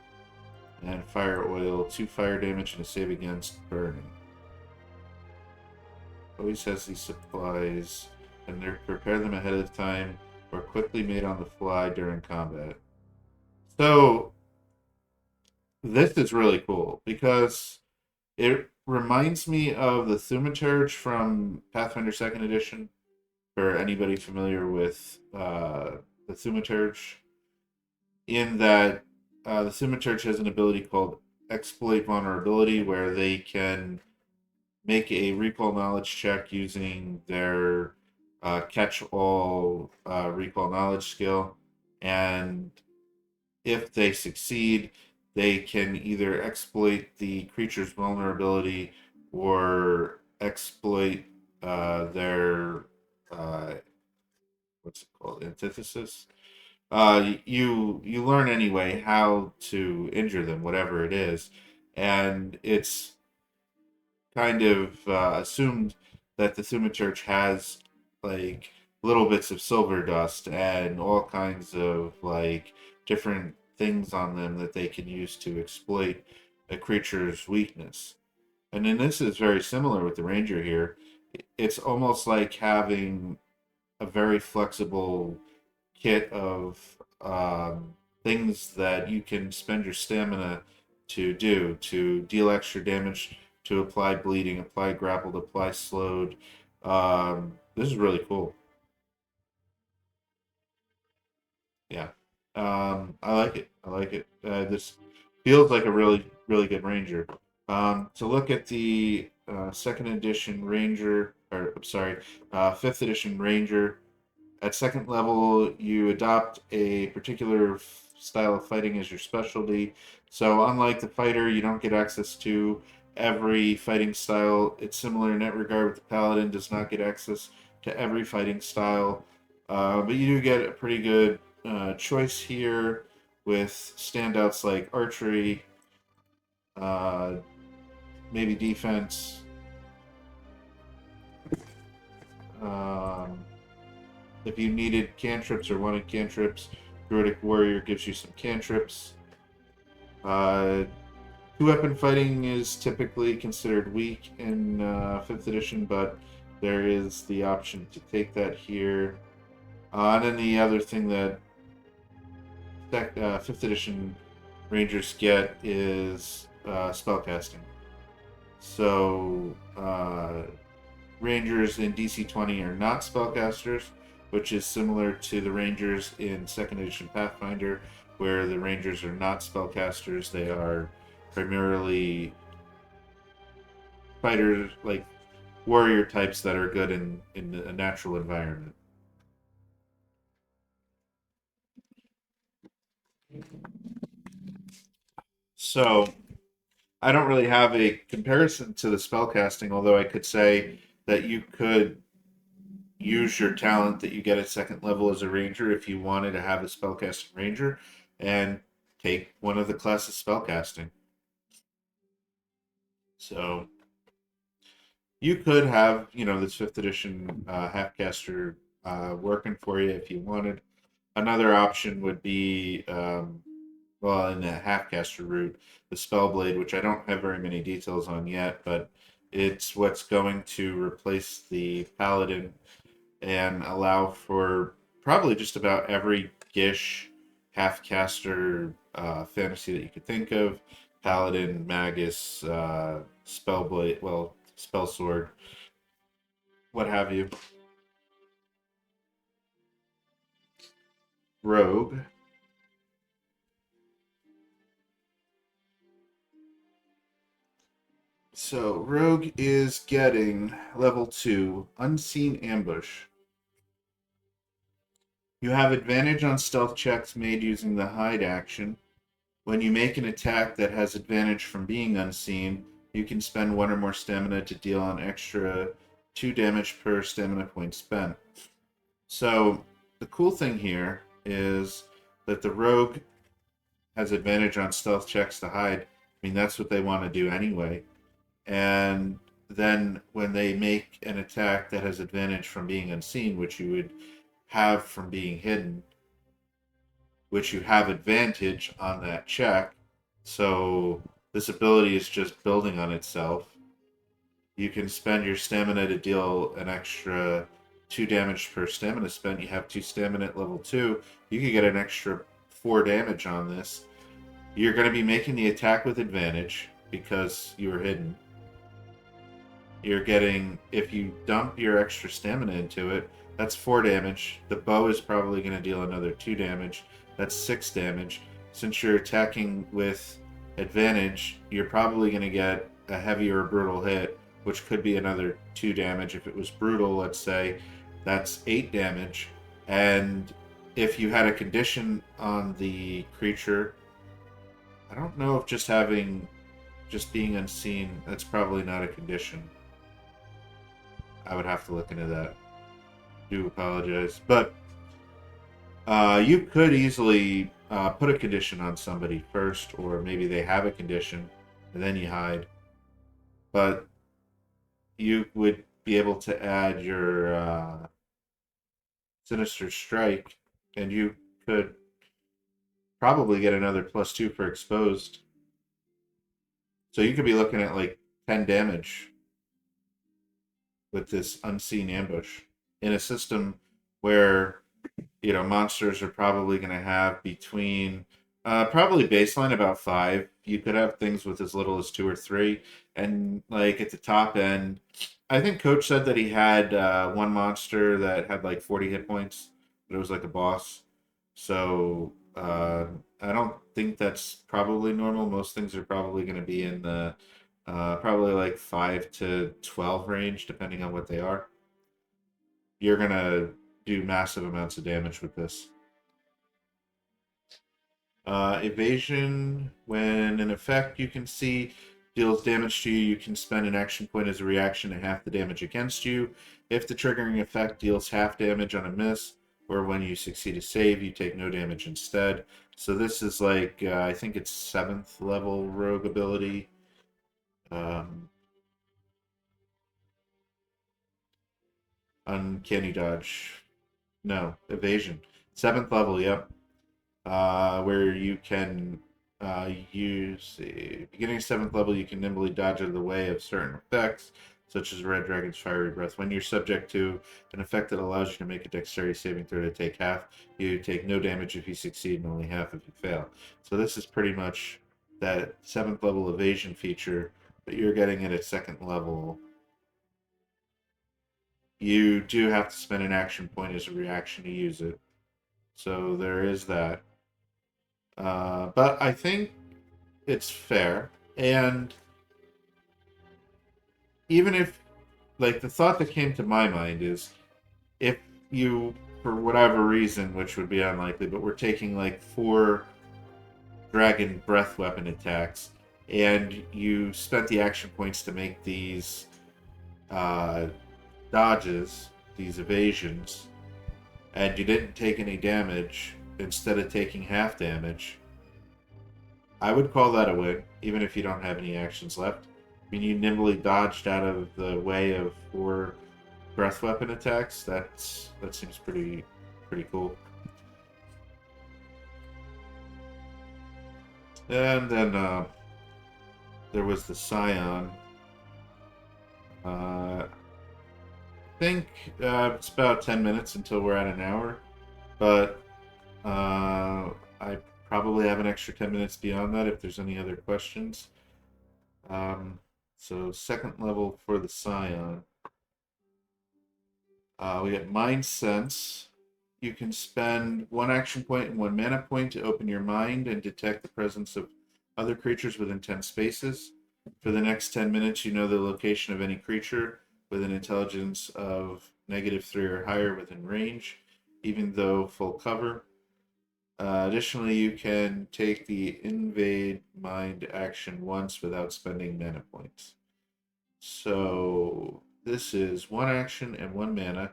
[SPEAKER 2] And fire oil, 2 fire damage, and a save against burning. Always has these supplies, and they prepare them ahead of time or quickly made on the fly during combat. So this is really cool because it reminds me of the Thaumaturge from Pathfinder 2nd Edition. For anybody familiar with the Thaumaturge, in that the Thaumaturge has an ability called Exploit Vulnerability, where they can make a recall knowledge check using their catch-all recall knowledge skill, and if they succeed, they can either exploit the creature's vulnerability or exploit their what's it called, antithesis. You learn anyway how to injure them, whatever it is, and it's kind of assumed that the Thaumaturge has like little bits of silver dust and all kinds of like different things on them that they can use to exploit a creature's weakness. And then this is very similar with the Ranger here. It's almost like having a very flexible kit of things that you can spend your stamina to do, to deal extra damage, to apply bleeding, apply grappled, apply slowed. This is really cool. Yeah. I like it. I like it. This feels like a really good Ranger. To look at the second edition Ranger, or I'm sorry, fifth edition Ranger. At second level, you adopt a particular style of fighting as your specialty. So, unlike the fighter, you don't get access to every fighting style. It's similar in that regard with the paladin, does not get access to every fighting style. But you do get a pretty good choice here with standouts like archery, uh, maybe defense. If you needed cantrips or wanted cantrips, Druidic Warrior gives you some cantrips. Two-weapon fighting is typically considered weak in 5th edition, but there is the option to take that here. And then the other thing that 5th edition Rangers get is spellcasting. So, Rangers in DC20 are not spellcasters, which is similar to the Rangers in 2nd edition Pathfinder, where the Rangers are not spellcasters. They are primarily fighters, like warrior types that are good in a natural environment. So, I don't really have a comparison to the spellcasting, although I could say that you could use your talent that you get at 2nd level as a ranger if you wanted to have a spellcasting ranger and take one of the classes spellcasting. So you could have, this 5th edition halfcaster working for you if you wanted. Another option would be, in the halfcaster route, the Spellblade, which I don't have very many details on yet, but it's what's going to replace the Paladin and allow for probably just about every Gish half-caster fantasy that you could think of. Paladin, Magus, Spellblade, Spellsword, what have you. Rogue. So, Rogue is getting level 2, Unseen Ambush. You have advantage on stealth checks made using the hide action. When you make an attack that has advantage from being unseen, you can spend 1 or more stamina to deal an extra 2 damage per stamina point spent. So, the cool thing here is that the rogue has advantage on stealth checks to hide. I mean, that's what they want to do anyway. And then when they make an attack that has advantage from being unseen, which you would have from being hidden, which you have advantage on that check. So this ability is just building on itself. You can spend your stamina to deal an extra 2 damage per stamina spent. You have 2 stamina at level 2. You can get an extra 4 damage on this. You're going to be making the attack with advantage because you were hidden. You're getting, if you dump your extra stamina into it, that's 4 damage. The bow is probably going to deal another 2 damage. That's 6 damage. Since you're attacking with advantage, you're probably going to get a heavy or brutal hit, which could be another 2 damage. If it was brutal, let's say, that's 8 damage. And if you had a condition on the creature, I don't know if just being unseen, that's probably not a condition. I would have to look into that. Do apologize. But you could easily put a condition on somebody first, or maybe they have a condition, and then you hide. But you would be able to add your Sinister Strike, and you could probably get another +2 for exposed. So you could be looking at like 10 damage with this Unseen Ambush in a system where monsters are probably going to have between probably baseline about 5. You could have things with as little as 2 or 3, and like at the top end, I think Coach said that he had one monster that had like 40 hit points, but it was like a boss. So I don't think that's probably normal. Most things are probably going to be in the probably like 5 to 12 range, depending on what they are. You're going to do massive amounts of damage with this. Evasion, when an effect you can see deals damage to you, you can spend an action point as a reaction to half the damage against you. If the triggering effect deals half damage on a miss, or when you succeed a save, you take no damage instead. So this is like, I think it's 7th level rogue ability. Uncanny dodge. No, evasion. 7th level, yep. Where you can use beginning 7th level, you can nimbly dodge out of the way of certain effects, such as Red Dragon's Fiery Breath. When you're subject to an effect that allows you to make a dexterity saving throw to take half, you take no damage if you succeed and only half if you fail. So this is pretty much that 7th level evasion feature, but you're getting it at 2nd level. You do have to spend an action point as a reaction to use it. So there is that. But I think it's fair. And even if, like, the thought that came to my mind is if you, for whatever reason, which would be unlikely, but we're taking like 4 dragon breath weapon attacks, and you spent the action points to make these dodges, these evasions, and you didn't take any damage instead of taking half damage, I would call that a win, even if you don't have any actions left. I mean, you nimbly dodged out of the way of 4 breath weapon attacks. That seems pretty cool. And then there was the Scion. I think it's about 10 minutes until we're at an hour, but I probably have an extra 10 minutes beyond that if there's any other questions. So 2nd level for the Scion. We get Mind Sense. You can spend 1 action point and 1 mana point to open your mind and detect the presence of other creatures within 10 spaces. For the next 10 minutes, you know the location of any creature with an intelligence of -3 or higher within range, even though full cover. Additionally, you can take the Invade Mind action once without spending mana points. So this is 1 action and 1 mana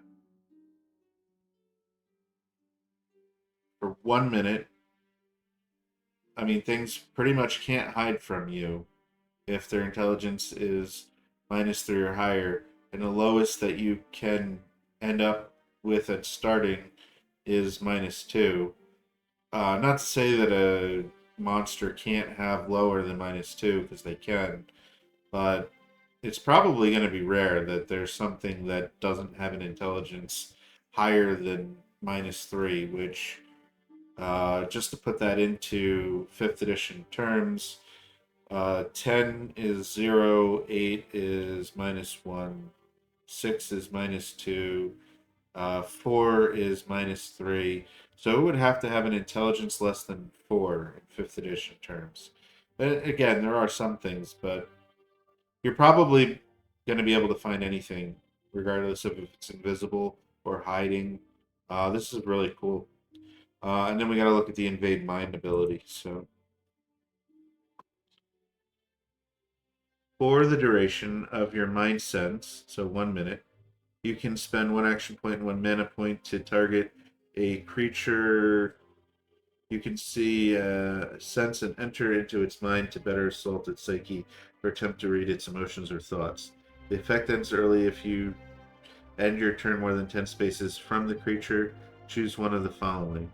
[SPEAKER 2] for 1 minute. I mean, things pretty much can't hide from you if their intelligence is -3 or higher, and the lowest that you can end up with at starting is -2. Not to say that a monster can't have lower than -2, because they can, but it's probably going to be rare that there's something that doesn't have an intelligence higher than -3, which, just to put that into 5th edition terms, 10 is 0, 8 is -1, 6 is -2, 4 is -3. So it would have to have an intelligence less than 4 in 5th edition terms. But again, there are some things, but you're probably going to be able to find anything, regardless of if it's invisible or hiding. This is really cool. And then we got to look at the Invade Mind ability. So for the duration of your Mind Sense, so 1 minute, you can spend 1 action point and 1 mana point to target a creature you can see, sense, and enter into its mind to better assault its psyche or attempt to read its emotions or thoughts. The effect ends early if you end your turn more than 10 spaces from the creature. Choose one of the following.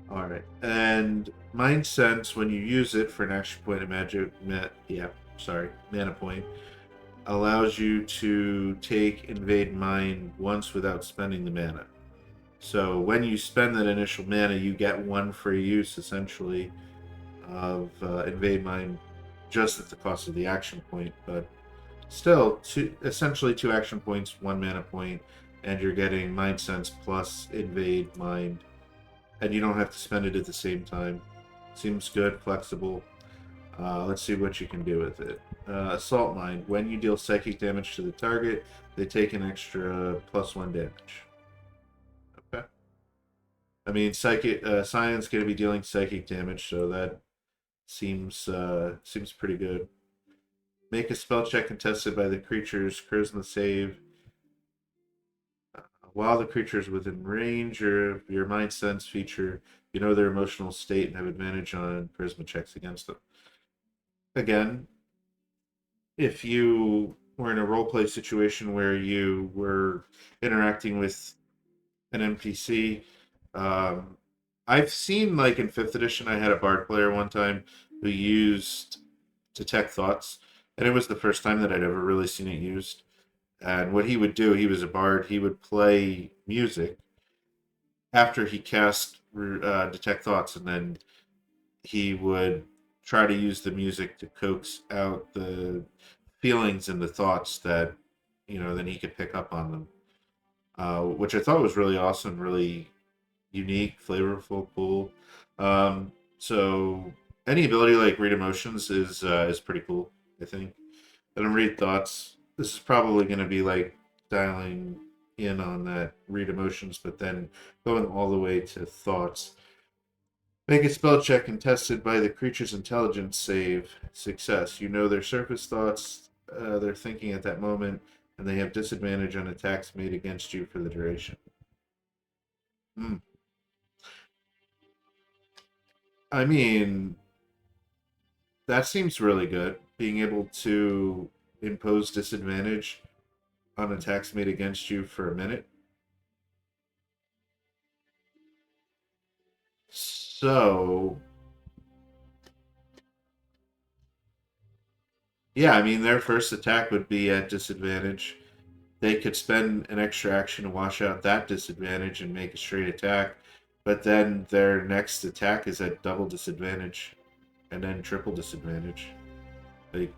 [SPEAKER 2] Alright, and Mind Sense, when you use it for an action point of mana point, allows you to take Invade Mind once without spending the mana. So when you spend that initial mana, you get 1 free use, essentially, of Invade Mind just at the cost of the action point. But still, essentially 2 action points, 1 mana point, and you're getting Mind Sense plus Invade Mind. And you don't have to spend it at the same time. Seems good, flexible. Let's see what you can do with it. Assault Mind. When you deal psychic damage to the target, they take an extra +1 damage. Okay. I mean, Scion's going to be dealing psychic damage, so that seems pretty good. Make a spell check contested by the creature's charisma save. while the creature is within range or your mind sense feature, you know their emotional state and have advantage on charisma checks against them. Again, if you were in a roleplay situation where you were interacting with an NPC, um, I've seen, like, in 5th edition, I had a bard player one time who used detect thoughts, and it was the first time that I'd ever really seen it used. And what he would do, he was a bard, he would play music after he cast detect thoughts, and then he would try to use the music to coax out the feelings and the thoughts that, then he could pick up on them, which I thought was really awesome, really unique, flavorful, cool. So any ability like read emotions is pretty cool, I think. And read thoughts. This is probably going to be like dialing in on that read emotions, but then going all the way to thoughts. Make a spell check contested by the creature's intelligence save. Success. You know their surface thoughts, they're thinking at that moment, and they have disadvantage on attacks made against you for the duration. Hmm. I mean, that seems really good. Being able to impose disadvantage on attacks made against you for a minute. So, yeah, I mean, their first attack would be at disadvantage. They could spend an extra action to wash out that disadvantage and make a straight attack, but then their next attack is at double disadvantage and then triple disadvantage. Like,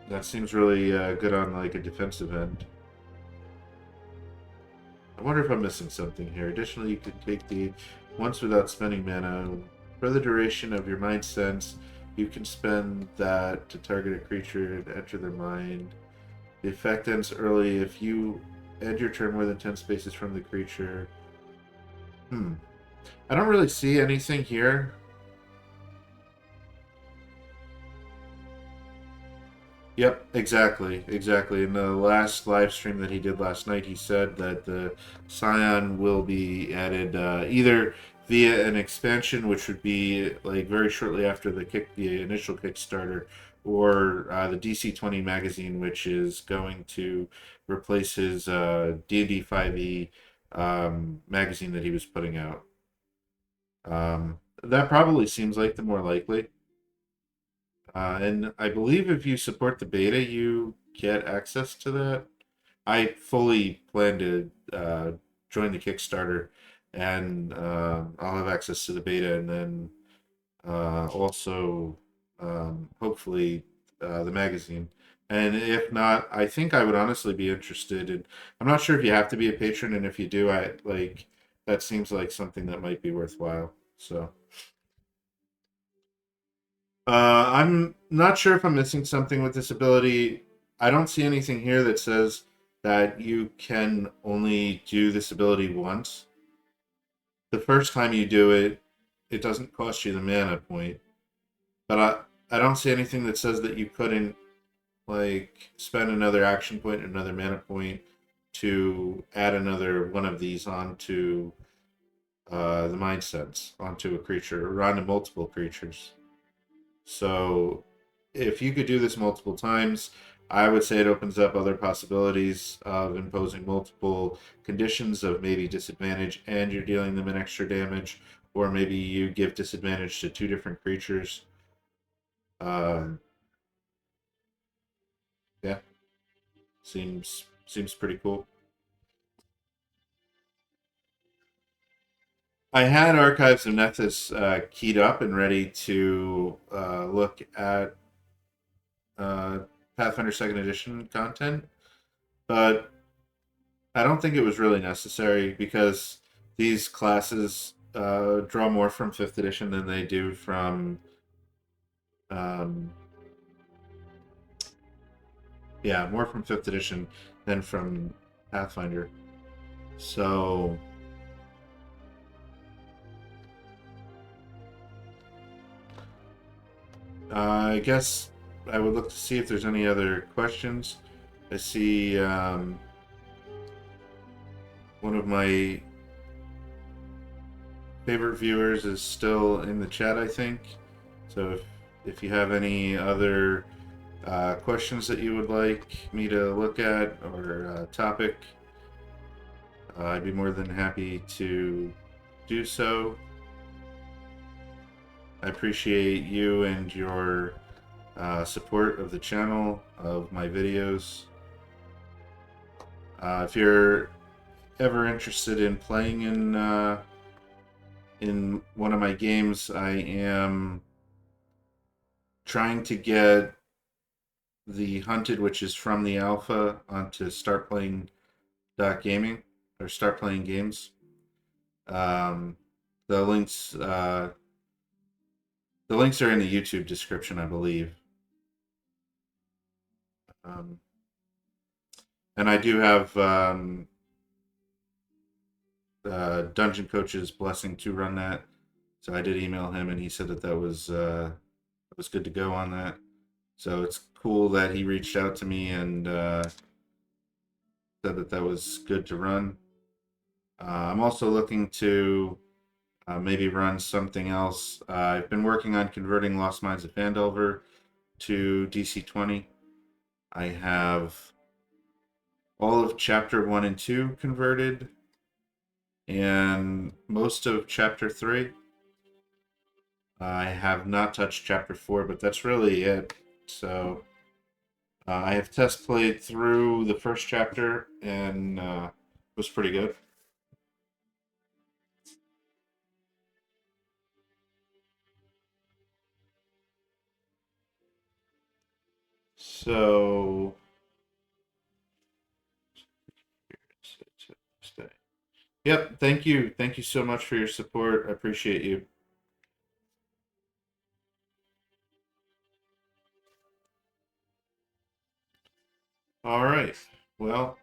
[SPEAKER 2] that seems really good on like a defensive end. I wonder if I'm missing something here. Additionally, you could take the once without spending mana. For the duration of your mind sense, you can spend that to target a creature and enter their mind. The effect ends early if you end your turn more than 10 spaces from the creature. I don't really see anything here. Yep, exactly. In the last live stream that he did last night, he said that the Scion will be added either via an expansion, which would be like very shortly after the initial Kickstarter, or the DC20 magazine, which is going to replace his D&D 5e magazine that he was putting out. That probably seems like the more likely. And I believe if you support the beta, you get access to that. I fully plan to join the Kickstarter, and I'll have access to the beta, and then also hopefully the magazine. And if not, I think I would honestly be interested in. I'm not sure if you have to be a patron, and if you do, I like that seems like something that might be worthwhile. So. I'm not sure if I'm missing something with this ability. I don't see anything here that says that you can only do this ability once. The first time you do it, it doesn't cost you the mana point. But I don't see anything that says that you couldn't like spend another action point, another mana point to add another one of these onto the mind sense, onto a creature, or onto multiple creatures. So if you could do this multiple times, I would say it opens up other possibilities of imposing multiple conditions of maybe disadvantage and you're dealing them an extra damage, or maybe you give disadvantage to two different creatures. Um, yeah, seems pretty cool. I had Archives of Nethys keyed up and ready to look at uh, Pathfinder Second Edition content, but I don't think it was really necessary because these classes draw more from Fifth Edition than they do from, um, yeah, more from Fifth Edition than from Pathfinder. So I guess I would look to see if there's any other questions. I see one of my favorite viewers is still in the chat, I think. So if you have any other questions that you would like me to look at or topic, I'd be more than happy to do so. I appreciate you and your support of the channel, of my videos. If you're ever interested in playing in one of my games, I am trying to get the Hunted, which is from the alpha, onto startplaying.gaming or Start Playing Games. The links are in the YouTube description, I believe. And I do have Dungeon Coach's blessing to run that, so I did email him, and he said that was good to go on that. So it's cool that he reached out to me and said that was good to run. I'm also looking to maybe run something else. I've been working on converting Lost Mines of Phandelver to DC20. I have all of Chapter 1 and 2 converted, and most of Chapter 3. I have not touched Chapter 4, but that's really it. So I have test played through the first chapter, and it was pretty good. So yep, thank you so much for your support. I appreciate you. All right, well,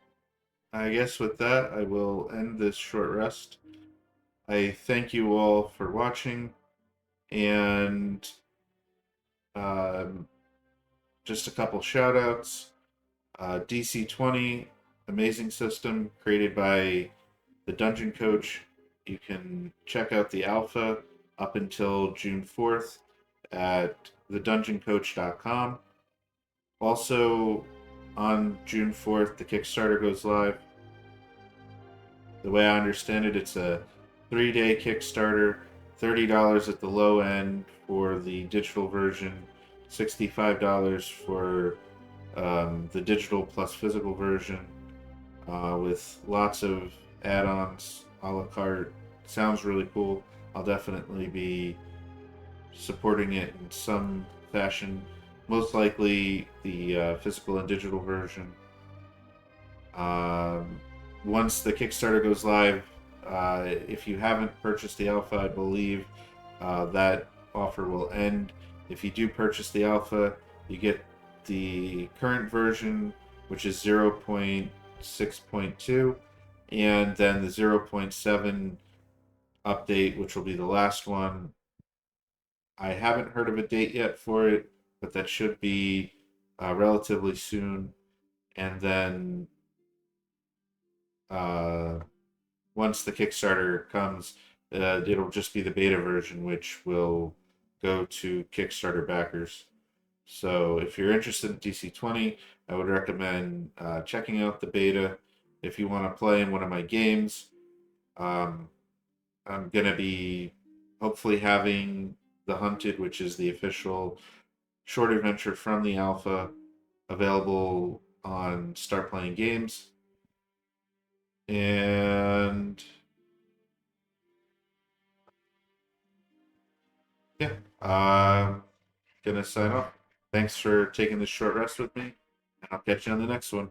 [SPEAKER 2] I guess with that I will end this short rest. I thank you all for watching, and just a couple shout outs. DC20, amazing system created by the Dungeon Coach. You can check out the alpha up until June 4th at thedungeoncoach.com. Also, on June 4th, the Kickstarter goes live. The way I understand it, it's a 3-day Kickstarter, $30 at the low end for the digital version, $65 for the digital plus physical version, with lots of add-ons, a la carte. Sounds really cool. I'll definitely be supporting it in some fashion. Most likely the physical and digital version. Once the Kickstarter goes live, if you haven't purchased the alpha, I believe that offer will end. If you do purchase the alpha, you get the current version, which is 0.6.2, and then the 0.7 update, which will be the last one. I haven't heard of a date yet for it, but that should be relatively soon. And then once the Kickstarter comes, it'll just be the beta version, which will go to Kickstarter backers. So if you're interested in DC20, I would recommend checking out the beta. If you want to play in one of my games, I'm going to be hopefully having The Hunted, which is the official short adventure from the alpha, available on Start Playing Games. And yeah, I'm gonna sign off. Thanks for taking this short rest with me, and I'll catch you on the next one.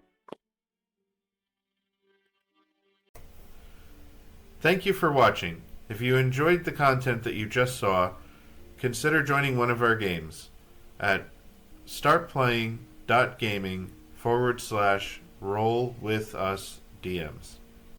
[SPEAKER 2] Thank you for watching. If you enjoyed the content that you just saw, consider joining one of our games at startplaying.gaming/roll with us DMs.